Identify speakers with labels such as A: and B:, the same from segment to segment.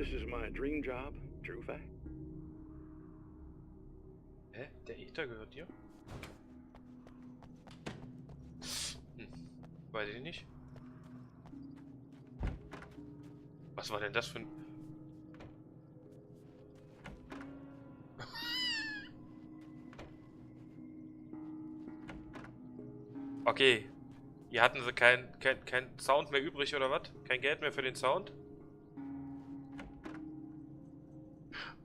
A: this is my dream job, true fact.
B: Hä? Der Ether gehört dir? Weiß ich nicht. Was war denn das für ein... Okay. Hier hatten sie kein Sound mehr übrig, oder was? Kein Geld mehr für den Sound?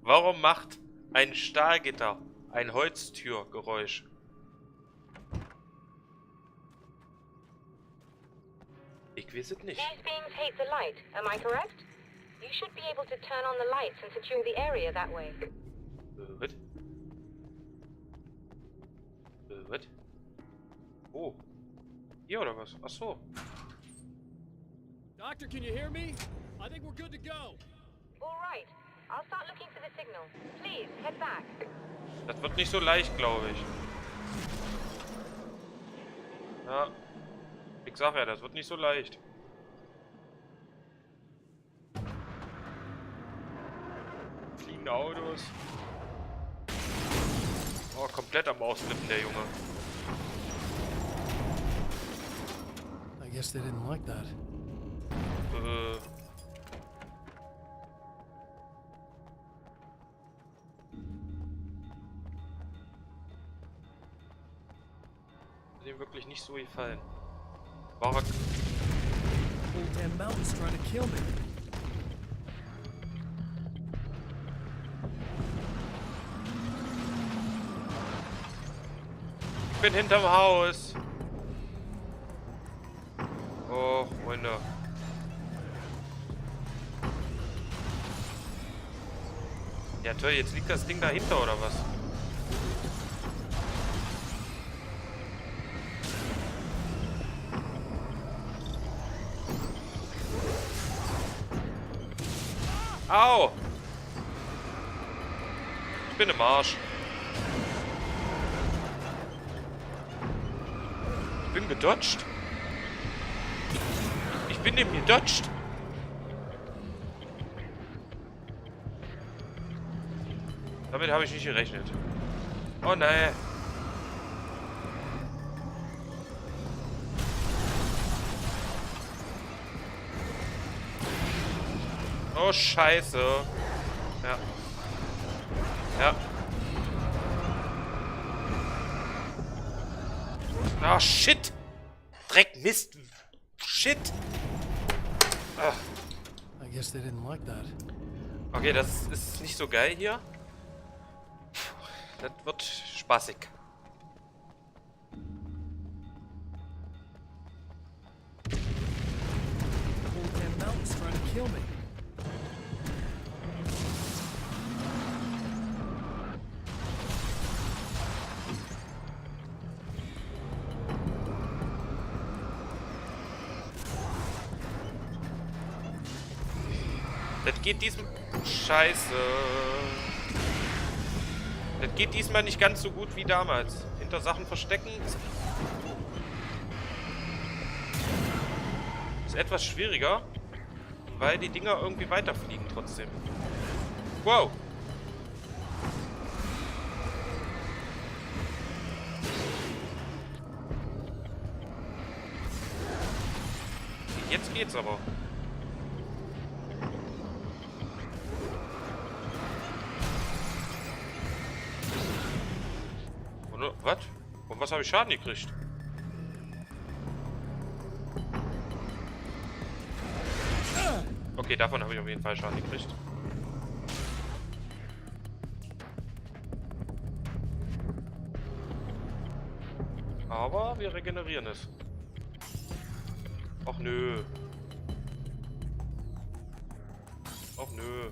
B: Warum macht ein Stahlgitter ein Holztürgeräusch? Ich weiß es nicht.
C: These beings hate the light, am I correct? You should be able to turn on the lights and secure the area that way.
B: Was? Was? Oh. Hier oder was? Ach so.
D: Doctor, can you hear me? I think we're good to go.
C: All right. I'll start looking for the signal. Please, head back.
B: Das wird nicht so leicht, glaube ich. Ja. Ich sag ja, das wird nicht so leicht. Fliegende Autos. Oh, komplett am Ausflippen, der Junge.
D: I guess they didn't like that.
B: Hat ihm wirklich nicht so gefallen. War er...
D: Whole damn mountain's trying to kill me.
B: Ich bin hinterm Haus. Oh, Freunde. Ja toll, jetzt liegt das Ding dahinter, oder was? Au! Ich bin im Arsch. Ich bin gedodged. Ich bin dem gedodged. Damit habe ich nicht gerechnet. Oh nein. Oh Scheiße. Ja. Ja. Ah, shit. Dreck, Mist. Shit. Ah.
D: I guess they didn't like that.
B: Okay, das ist nicht so geil hier. Das wird spaßig.
D: Whole damn mountain's trying to kill me.
B: Das geht diesem... Scheiße. Das geht diesmal nicht ganz so gut wie damals. Hinter Sachen verstecken ist etwas schwieriger, weil die Dinger irgendwie weiterfliegen trotzdem. Wow. Jetzt geht's aber. Was? Und was habe ich Schaden gekriegt? Okay, davon habe ich auf jeden Fall Schaden gekriegt. Aber wir regenerieren es. Och nö. Och nö.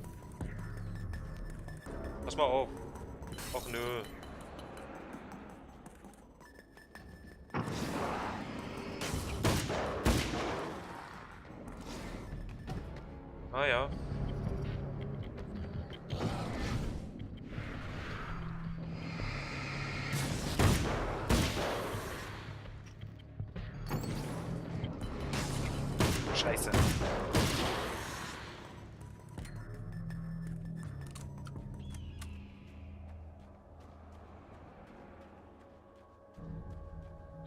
B: Pass mal auf. Och nö. Ah ja. Scheiße.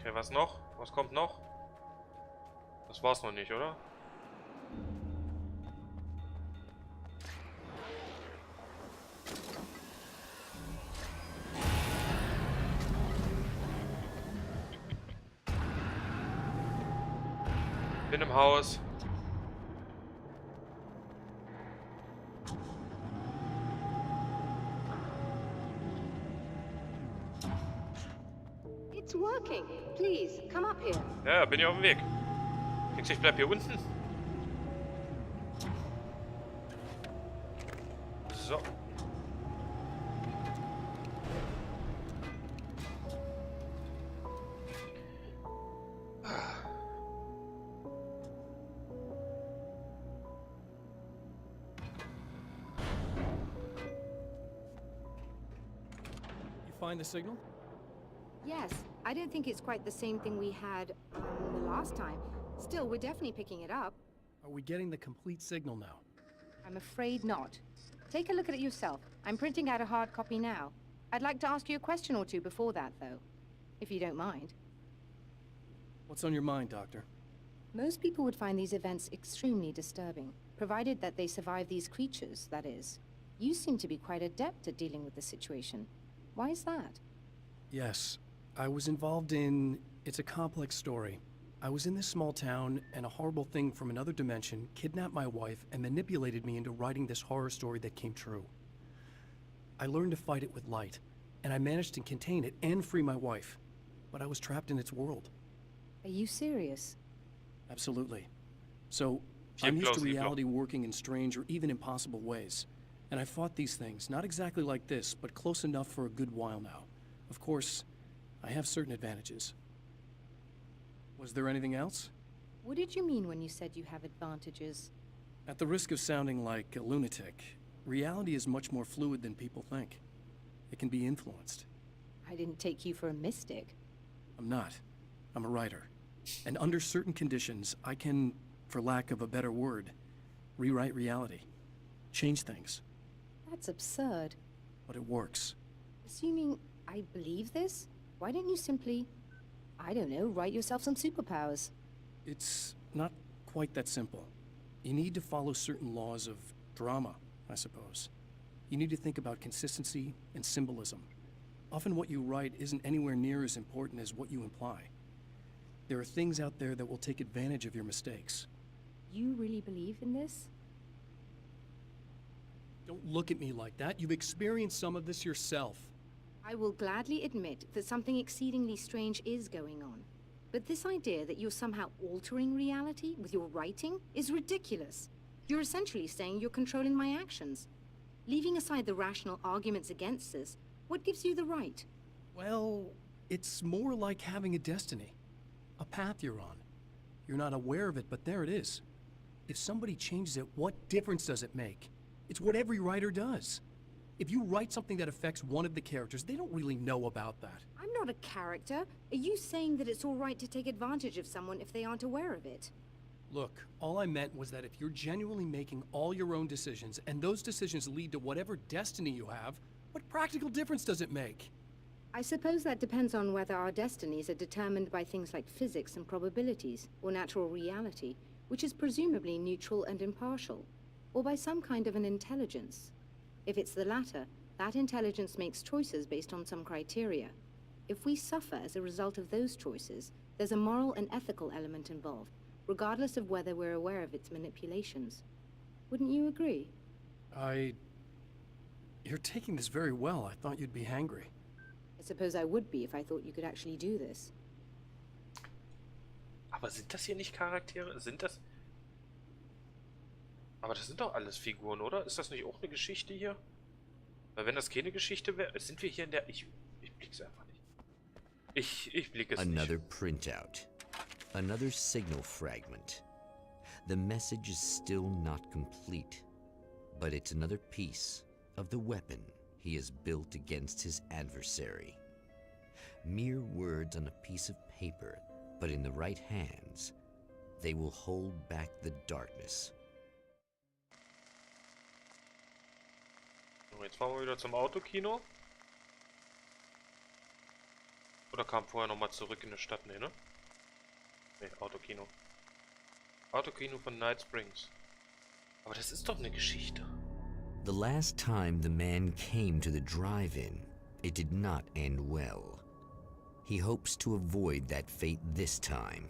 B: Okay, was noch? Was kommt noch? Das war's noch nicht, oder? Bin im Haus.
C: It's working. Please, come up here.
B: Ja, bin ja auf dem Weg. Denkst du, ich bleib hier unten? So.
D: You find the signal?
C: Yes, I don't think it's quite the same thing we had the last time. Still, we're definitely picking it up.
D: Are we getting the complete signal now?
C: I'm afraid not. Take a look at it yourself. I'm printing out a hard copy now. I'd like to ask you a question or two before that, though, if you don't mind.
D: What's on your mind, Doctor?
C: Most people would find these events extremely disturbing, provided that they survive these creatures, that is. You seem to be quite adept at dealing with the situation. Why is that?
D: Yes. I was involved in... It's a complex story. I was in this small town, and a horrible thing from another dimension kidnapped my wife and manipulated me into writing this horror story that came true. I learned to fight it with light, and I managed to contain it and free my wife. But I was trapped in its world.
C: Are you serious?
D: Absolutely. So, I'm used to reality working in strange or even impossible ways. And I fought these things, not exactly like this, but close enough for a good while now. Of course, I have certain advantages. Was there anything else?
C: What did you mean when you said you have advantages?
D: At the risk of sounding like a lunatic, reality is much more fluid than people think. It can be influenced.
C: I didn't take you for a mystic.
D: I'm not. I'm a writer. And under certain conditions, I can, for lack of a better word, rewrite reality. Change things.
C: That's absurd.
D: But it works.
C: Assuming I believe this, why don't you simply, I don't know, write yourself some superpowers?
D: It's not quite that simple. You need to follow certain laws of drama, I suppose. You need to think about consistency and symbolism. Often what you write isn't anywhere near as important as what you imply. There are things out there that will take advantage of your mistakes.
C: You really believe in this?
D: Don't look at me like that. You've experienced some of this yourself.
C: I will gladly admit that something exceedingly strange is going on. But this idea that you're somehow altering reality with your writing is ridiculous. You're essentially saying you're controlling my actions. Leaving aside the rational arguments against this, what gives you the right?
D: Well, it's more like having a destiny. A path you're on. You're not aware of it, but there it is. If somebody changes it, what difference does it make? It's what every writer does. If you write something that affects one of the characters, they don't really know about that.
C: I'm not a character. Are you saying that it's all right to take advantage of someone if they aren't aware of it?
D: Look, all I meant was that if you're genuinely making all your own decisions, and those decisions lead to whatever destiny you have, what practical difference does it make?
C: I suppose that depends on whether our destinies are determined by things like physics and probabilities, or natural reality, which is presumably neutral and impartial, or by some kind of an intelligence. If it's the latter, that intelligence makes choices based on some criteria. If we suffer as a result of those choices, there's a moral and ethical element involved, regardless of whether we're aware of its manipulations. Wouldn't you agree?
D: You're taking this very well. I thought you'd be hangry.
C: I suppose I would be if I thought you could actually do this.
B: Aber sind das hier nicht Charaktere? Sind das... Aber das sind doch alles Figuren, oder? Ist das nicht auch eine Geschichte hier? Weil wenn das keine Geschichte wäre... Sind wir hier in der... Ich blick's einfach nicht. Ich blick es nicht.
E: Another printout. Another signal fragment. The message is still not complete. But it's another piece of the weapon he has built against his adversary. Mere words on a piece of paper, but in the right hands, they will hold back the darkness.
B: So, jetzt fahren wir wieder zum Autokino. Oder kam vorher nochmal zurück in die Stadt? Nee, ne? Nee, Autokino. Autokino von Night Springs. Aber das ist doch eine Geschichte.
E: The last time the man came to the drive-in, it did not end well. He hopes to avoid that fate this time.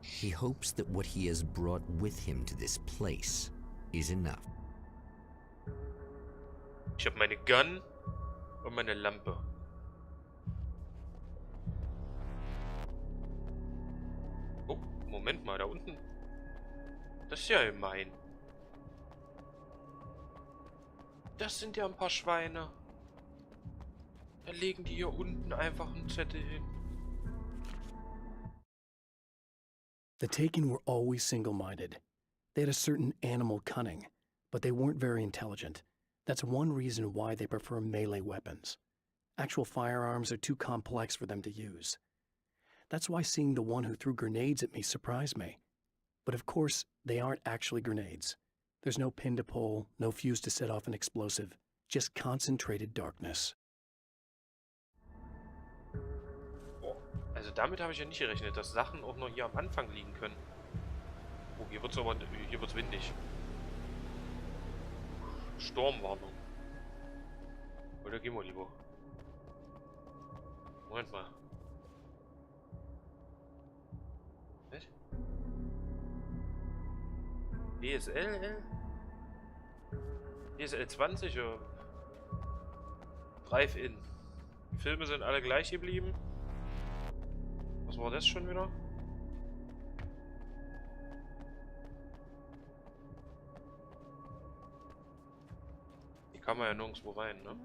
E: He hopes that what he has brought with him to this place is enough.
B: Ich habe meine Gun und meine Lampe. Oh, Moment mal, da unten. Das ist ja gemein. Das sind ja ein paar Schweine. Da legen die hier unten einfach einen Zettel hin.
D: The Taken were always single-minded. They had a certain animal cunning, but they weren't very intelligent. That's one reason why they prefer melee weapons. Actual firearms are too complex for them to use. That's why seeing the one who threw grenades at me surprised me. But of course, they aren't actually grenades. There's no pin to pull, no fuse to set off an explosive, just concentrated darkness.
B: Oh, also damit habe ich ja nicht gerechnet, dass Sachen auch noch hier am Anfang liegen können. Oh, hier wird's aber hier wird's windig. Sturmwarnung. Oder gehen wir lieber? Moment mal. Was? DSL? DSL 20 oder Drive-In. Die Filme sind alle gleich geblieben. Was war das schon wieder? Hier kann man ja nirgendwo rein, ne?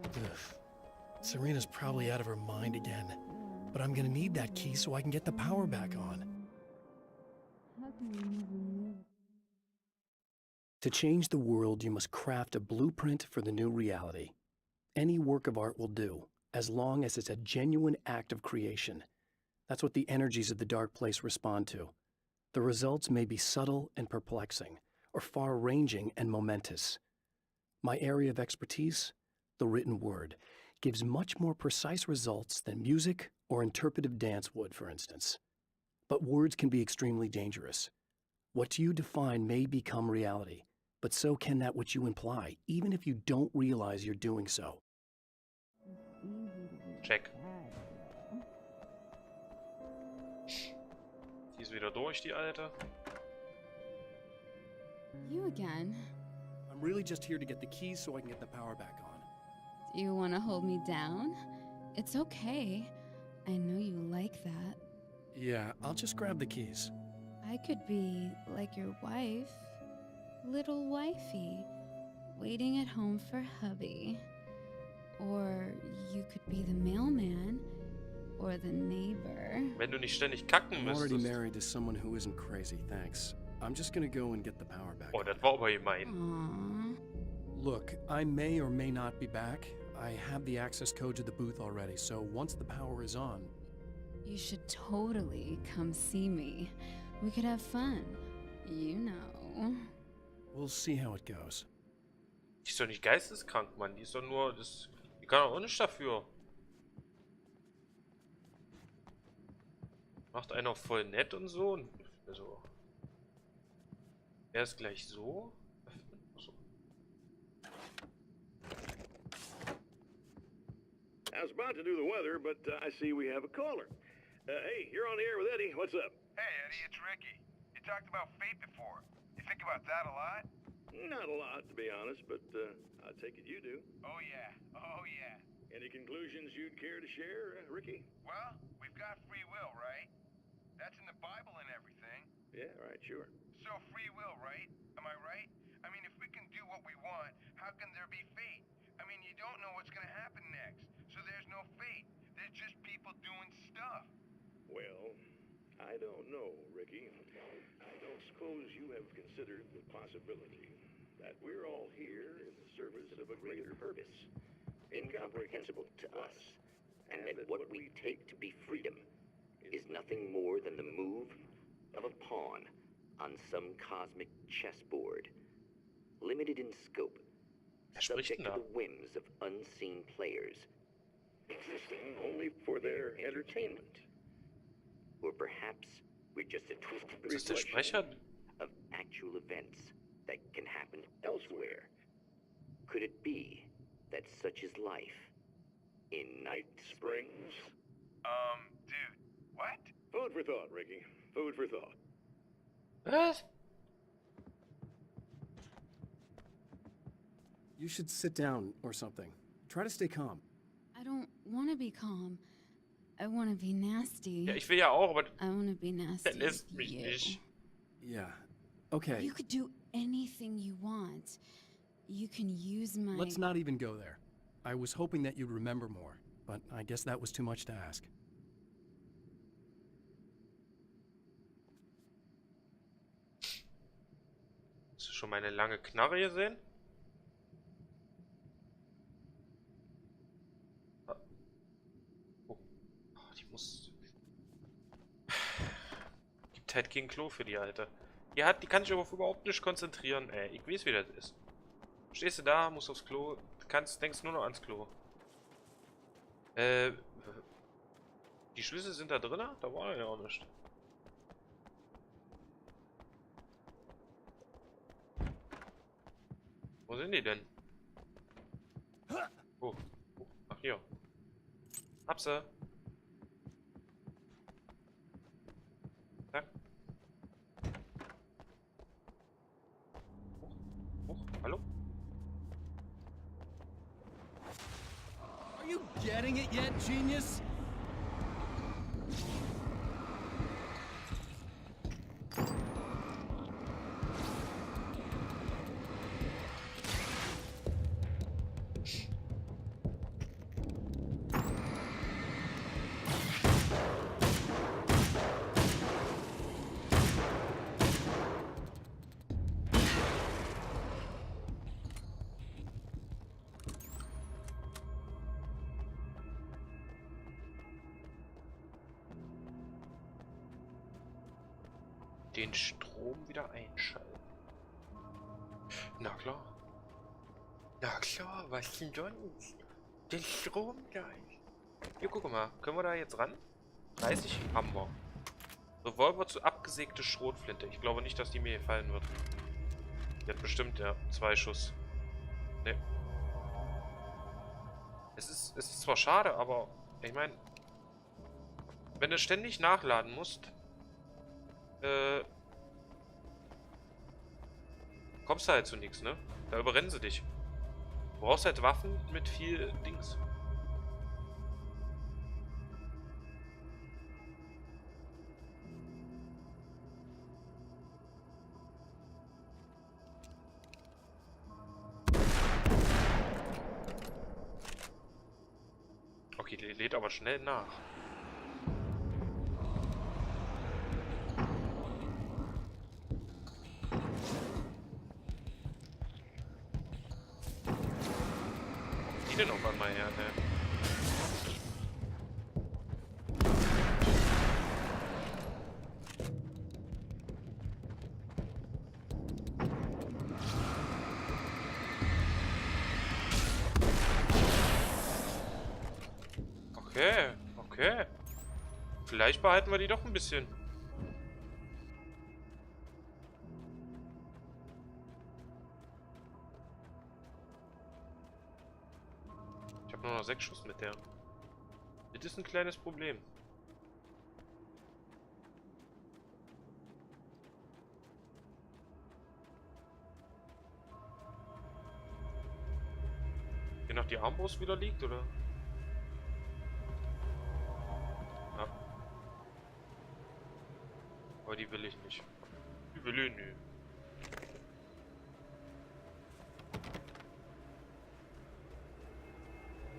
D: Ugh. Serena's probably out of her mind again. But I'm gonna need that key so I can get the power back on. To change the world, you must craft a blueprint for the new reality. Any work of art will do, as long as it's a genuine act of creation. That's what the energies of the dark place respond to. The results may be subtle and perplexing, or far-ranging and momentous. My area of expertise, the written word, gives much more precise results than music or interpretive dance would, for instance. But words can be extremely dangerous. What you define may become reality, but so can that which you imply, even if you don't realize you're doing so.
B: Check. Die ist wieder durch, die Alte.
F: You again?
D: I'm really just here to get the keys so I can get the power back on.
F: Do you want to hold me down? It's okay. I know you like that.
D: Yeah, I'll just grab the keys.
F: I could be like your wife. Little wifey. Waiting at home for hubby. Or you could be the mailman. Or the neighbor.
B: Wenn du nicht ständig kacken
D: I'm already
B: müsstest.
D: married to someone who isn't crazy, thanks. I'm just gonna go and get the power back
B: Oh,
D: on.
B: das war aber gemein.
F: Aww.
D: Look, I may or may not be back. I have the access code to the booth already, so once the power is on...
F: You should totally come see me. We could have fun. You know.
D: We'll see how it goes.
B: Die ist doch nicht geisteskrank, Mann. Die ist doch nur... Die kann doch auch nichts dafür. Macht einer voll nett und so. Also... Er ist gleich so. Achso.
A: I was about to do the weather, but I see we have a caller. Hey, you're on the air with Eddie. What's up?
G: Hey, Eddie, it's Ricky. You talked about fate before. You think about that a lot?
A: Not a lot, to be honest, but I take it you do.
G: Oh, yeah. Oh, yeah.
A: Any conclusions you'd care to share, Ricky?
G: Well, we've got free will, right? That's in the Bible and everything.
A: Yeah, right, sure.
G: So free will, right? Am I right? I mean, if we can do what we want, how can there be fate? I mean, you don't know what's gonna happen next, so there's no fate. There's just people doing stuff.
A: Well, I don't know, Ricky. I don't suppose you have considered the possibility that we're all here in the service of a greater purpose, incomprehensible to us,
H: and that what we take to be freedom is nothing more than the move of a pawn on some cosmic chessboard, limited in scope,
B: Wer spricht
H: subject
B: denn
H: to
B: da?
H: the whims of unseen players.
A: existing only for their entertainment.
H: Or perhaps we're just a twisted
B: Ist das der
H: reflection
B: Sprecher?
H: of actual events that can happen elsewhere. Could it be that such is life in Night Springs?
G: Dude, what?
A: Food for thought, Ricky. Food for thought.
B: Was?
D: You should sit down or something. Try to stay calm.
F: I don't want to be calm. I want to be nasty.
B: Ja, ich will ja auch, aber
F: I want to be nasty.
B: der lässt
F: with
B: mich
F: you.
B: nicht.
D: Yeah. Okay.
F: You could do anything you want. You can use my...
D: Let's not even go there. I was hoping that you'd remember more, but I guess that was too much to ask.
B: Hast du schon meine lange Knarre gesehen? Ah. Oh. Oh, die muss... Gibt halt kein Klo für die Alte. Die kann sich aber auf überhaupt nicht konzentrieren. Ey, ich weiß, wie das ist. Stehst du da, musst aufs Klo, denkst nur noch ans Klo. Die Schlüssel sind da drin? Da war ja auch nicht. Wo sind die denn? Oh. Ach, hier. Hab sie. Zack. Hallo?
D: Are you getting it yet, genius?
B: Den Strom wieder einschalten. Na klar. Na klar, was denn sonst? Den Strom gleich. Hier, guck mal. Können wir da jetzt ran? 30 haben wir. Revolver zu abgesägte Schrotflinte. Ich glaube nicht, dass die mir gefallen wird. Die hat bestimmt, ja, 2 Schuss. Ne. Es ist zwar schade, aber ich meine, wenn du ständig nachladen musst, kommst du halt zu nichts, ne? Da überrennen sie dich. Du brauchst halt Waffen mit viel Dings. Okay, die lädt aber schnell nach. Die denn auf einmal her, ne? Okay, okay. Vielleicht behalten wir die doch ein bisschen. Ich habe nur noch 6 Schuss mit der. Das ist ein kleines Problem. Hier noch die Armbrust wieder liegt, oder? Ja. Aber die will ich nicht. Die will ich nicht.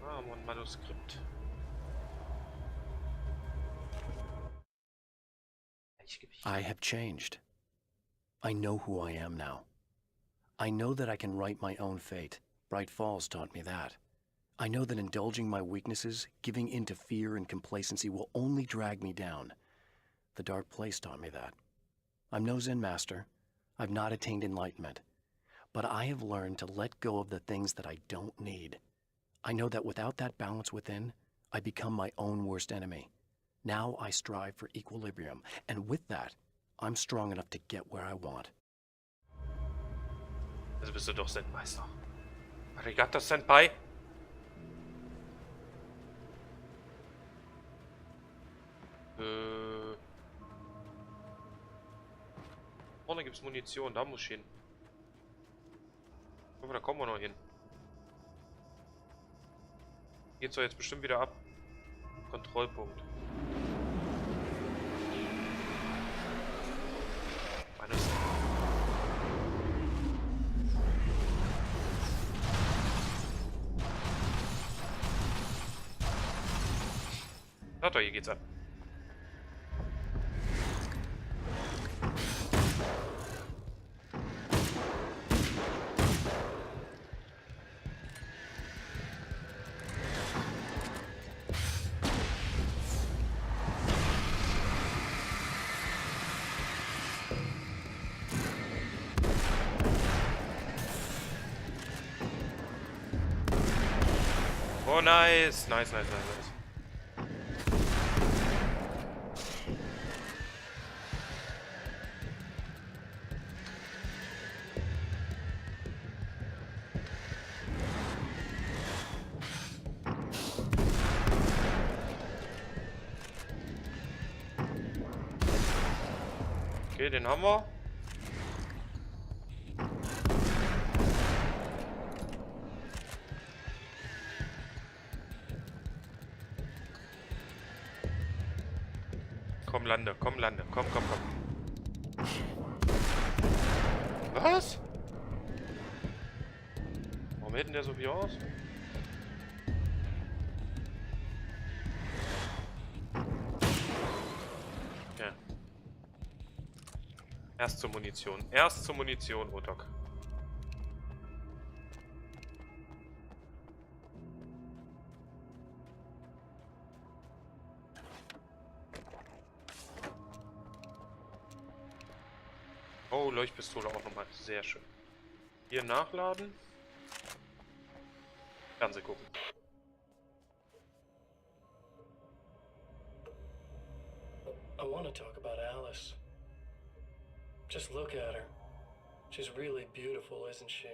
B: Ah, ein Manuskript.
D: I have changed. I know who I am now. I know that I can write my own fate. Bright Falls taught me that. I know that indulging my weaknesses, giving in to fear and complacency will only drag me down. The Dark Place taught me that. I'm no Zen master. I've not attained enlightenment. But I have learned to let go of the things that I don't need. I know that without that balance within, I become my own worst enemy. Now I strive for equilibrium, and with that, I'm strong enough to get where I want.
B: Also bist du doch Zen-Meister. Arigato, Senpai. Vorne gibt's Munition, da muss ich hin. Ich hoffe, da kommen wir noch hin. Geht's doch jetzt bestimmt wieder ab. Kontrollpunkt. Meines. Na doch, hier geht's ab. Oh, nice. Nice. Okay, den haben wir. Komm, lande. Komm. Was? Warum hält denn der so wie aus? Ja. Erst zur Munition, Othok. Oh, Leuchtpistole auch nochmal. Sehr schön. Hier nachladen. Fernseh gucken.
D: I want to talk about Alice. Just look at her. She's really beautiful, isn't she?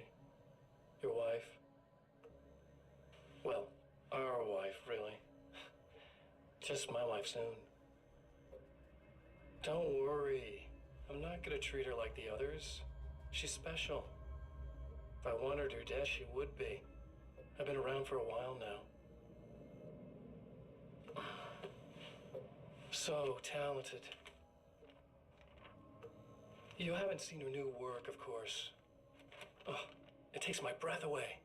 D: Your wife. Well, our wife, really. Just my wife soon. Don't worry. I'm not gonna treat her like the others. She's special. If I wanted her dead, she would be. I've been around for a while now. So talented. You haven't seen her new work, of course. Oh, it takes my breath away.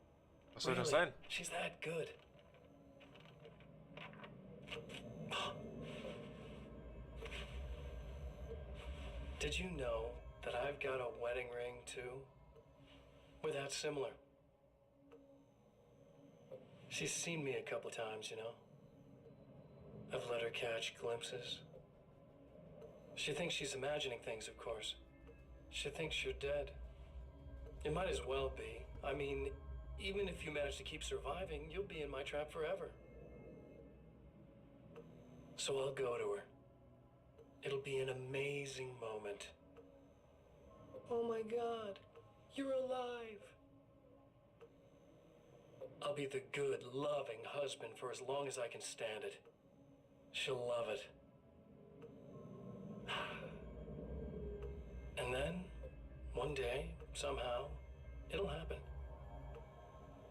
B: Was soll das sein?
D: She's that good. Did you know that I've got a wedding ring, too? We're that similar. She's seen me a couple times, you know? I've let her catch glimpses. She thinks she's imagining things, of course. She thinks you're dead. It might as well be. I mean, even if you manage to keep surviving, you'll be in my trap forever. So I'll go to her. It'll be an amazing moment. Oh my God, you're alive. I'll be the good, loving husband for as long as I can stand it. She'll love it. And then, one day, somehow, it'll happen.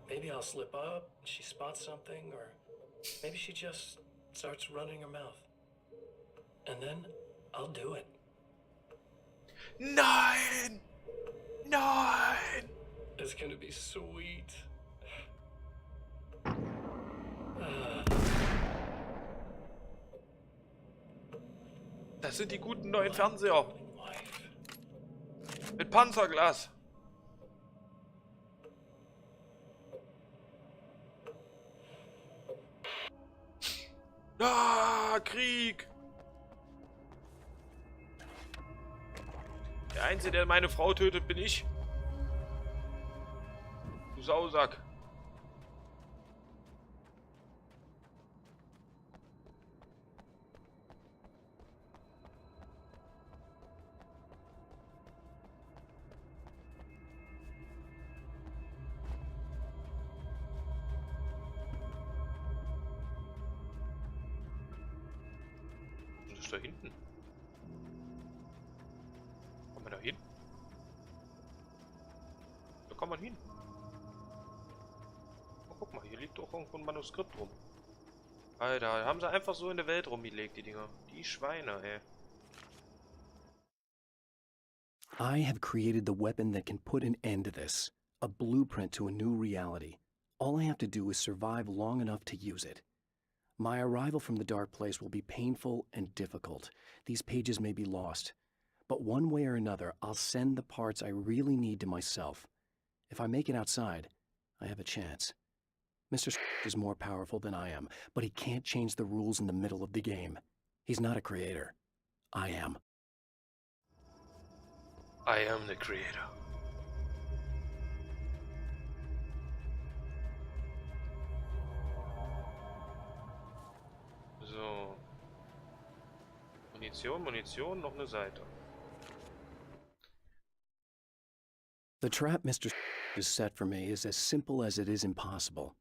D: Maybe I'll slip up, she spots something, or maybe she just starts running her mouth. And then, I'll do it.
B: Nein! Nein!
D: It's gonna be sweet.
B: Das sind die guten neuen Fernseher. Mit Panzerglas. Ah, Krieg. Der Einzige, der meine Frau tötet, bin ich. Du Sausack. da hinten? Kommen wir da hin? Da kann man hin. Oh, guck mal, hier liegt doch irgendwo ein Manuskript rum. Alter, haben sie einfach so in der Welt rumgelegt, die Dinger. Die Schweine, ey.
D: I have created the weapon that can put an end to this. A blueprint to a new reality. All I have to do is survive long enough to use it. My arrival from the dark place will be painful and difficult. These pages may be lost. But one way or another, I'll send the parts I really need to myself. If I make it outside, I have a chance. Mr. is more powerful than I am, but he can't change the rules in the middle of the game. He's not a creator. I am.
B: I am the creator. So. Munition, noch eine Seite.
D: The trap Mr. is set for me is as simple as it is impossible.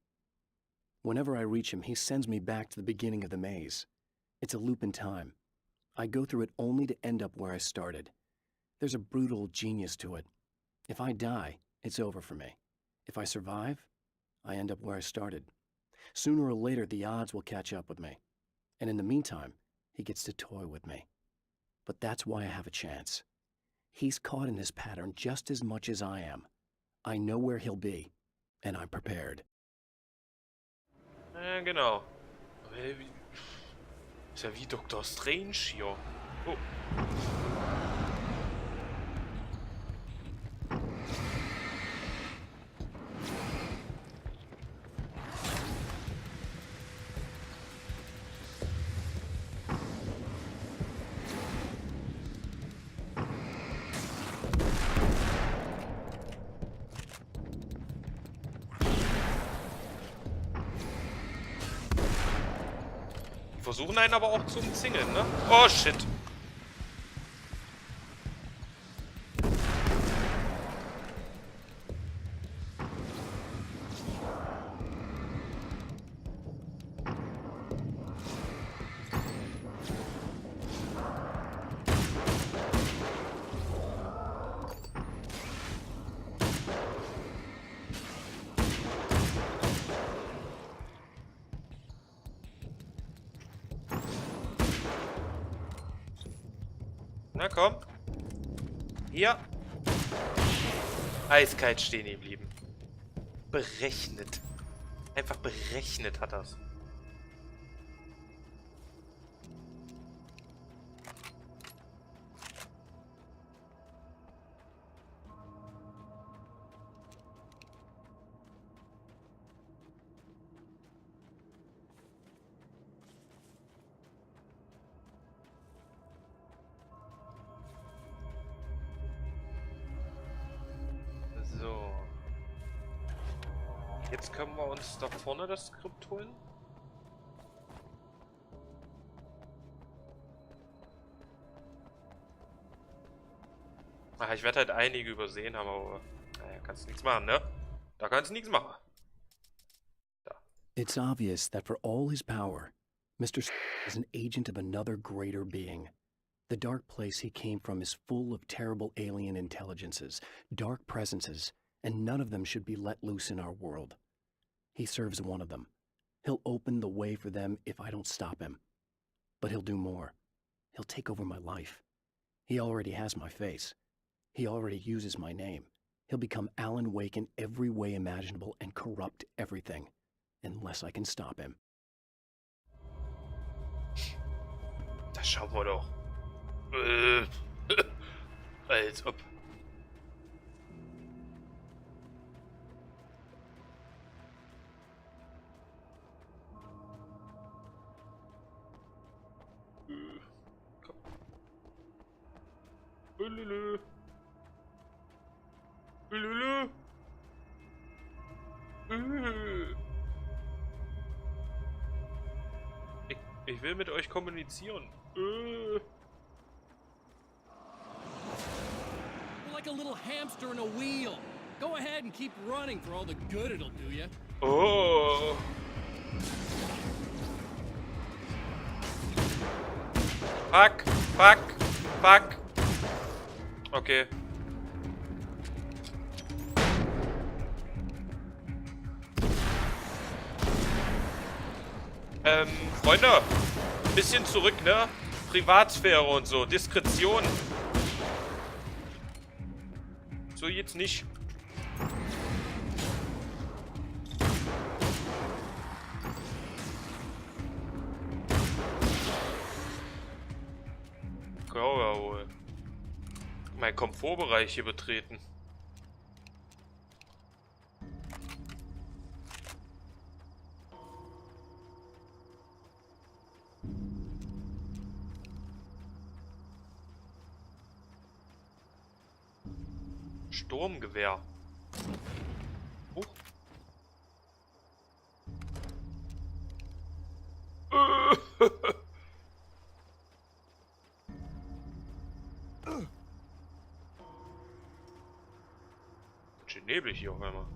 D: Whenever I reach him, he sends me back to the beginning of the maze. It's a loop in time. I go through it only to end up where I started. There's a brutal genius to it. If I die, it's over for me. If I survive, I end up where I started. Sooner or later, the odds will catch up with me. And in the meantime, he gets to toy with me. But that's why I have a chance. He's caught in this pattern just as much as I am. I know where he'll be, and I'm prepared.
B: Ja, genau. Ist ja wie Dr. Strange hier. Oh. Versuchen einen aber auch zu umzingeln, ne? Oh, shit. Na komm. Hier. Eiskalt stehen geblieben. Berechnet. Einfach berechnet hat das. Jetzt können wir uns da vorne das Skript holen. Ach, ich werde halt einige übersehen haben, aber naja, kannst nichts machen, ne? Da kannst du nichts machen. Da.
D: It's obvious that for all his power, Mr. is an agent of another greater being. The dark place he came from is full of terrible alien intelligences, dark presences, and none of them should be let loose in our world. He serves one of them. He'll open the way for them if I don't stop him. But he'll do more. He'll take over my life. He already has my face. He already uses my name. He'll become Alan Wake in every way imaginable and corrupt everything, unless I can stop him.
B: Das schauen wir doch. Als ob. Ululu. Ululu. Ich will mit euch kommunizieren.
I: You're like a little hamster in a wheel. Go ahead and keep running for all the good it'll do you.
B: Oh. Fuck, fuck, fuck. Okay. Freunde, bisschen zurück, ne? Privatsphäre und so, Diskretion. So jetzt nicht. Jawohl. Mein Komfortbereich hier betreten. Sturmgewehr. Huch. Schön neblig hier auf einmal.